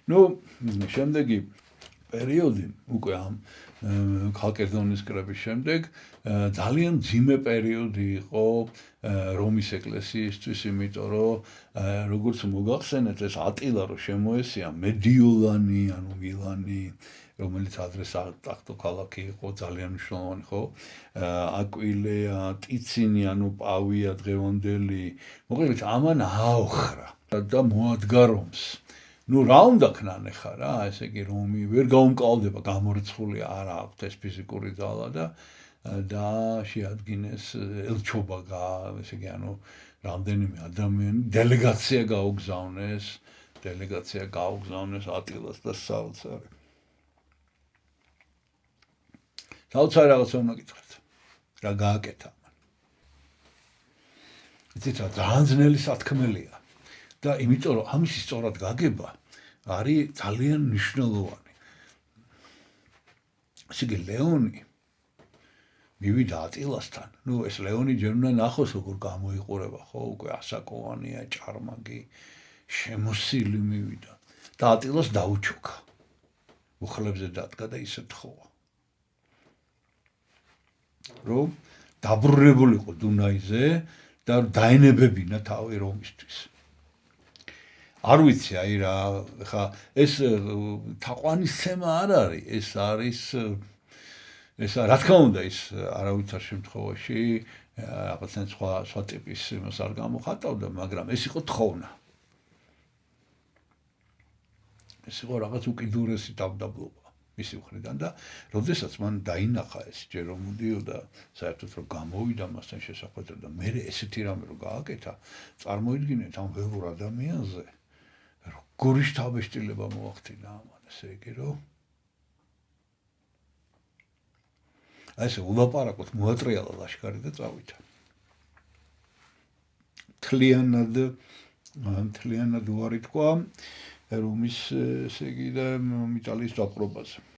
ნუ შემდეგი პერიოდი უკვე ამ ქალკედონის კრების შემდეგ ძალიან ძიმე პერიოდი იყო რომის ეკლესიისთვის, იმიტომ რომ როგორც მოგახსენეთ, ეს ატილა რო შემოესია მედიოლანი, ანუ მილანი, რომელიც ადრე სატახტო ქალაქი იყო, ძალიან მნიშვნელოვანი, ხო? აკვილეა, ტიცინი, ანუ პავია დღევანდელი, მოკლედ ამან აოხრა და მოადგა რომს. ნუ რა უნდა ქნან ახლა რა, ესე იგი რომი ვერ გაუმკლავდება, გამორიცხული არ აქვს ეს ფიზიკური ძალა და შეადგინეს ელჩობა, ესე იგი ანუ რამდენიმე ადამიანი დელეგაცია გაუგზავნეს ატილას და საოცარი. საოცარი რაღაცა უნდა გითხრათ. რა გააკეთა მან. იცით რა, ძალიან ძნელი სათქმელია. და იმიტომ რომ ამისი სწორად გაგება არის ძალიან მნიშვნელოვანი. ესე იგი ლეონი მივიდა ატილასთან. ნუ ეს ლეონი ჯერ უნდა ნახოს როგორ გამოიყურება, ხო? უკვე ასაკოვანია, ჭარმაგი, შემოსილი მივიდა და ატილას დაუჩოქა. მუხლებზე დადგა და ისე თხოვა. რომ დაბრუნებულიყო დუნაიზე და დაენებებინა თავი რომისთვის. არ ვიცი, აი რა, ხა ეს თაყვანისცემა არ არის, ეს არის რა თქმა უნდა ის არავითარ შემთხვევაში რაღაცა სხვა ტიპის იმას არ გამოხატავდა, მაგრამ ეს იყო თხოვნა. ეს იყო რაღაც უკიდურესი თავდაბლობა მისი მხრიდან და როდესაც მან დაინახა ეს ჯერ რომ მოდიოდა საერთოდ რომ გამოვიდა მასთან შესახვედრად და მე ესეთი რამე რომ გააკეთა, წარმოიდგინეთ ამ ველურ ადამიანზე როგორი შთაბეჭდილება მოახდინა ამან, ესე იგი რომ აი ესე ულაპარაკოთ, მოატრიალა ლაშქარი და წავიდა. მთლიანად უარი თქვა რომის, ესე იგი და იტალიის დაპყრობაზე.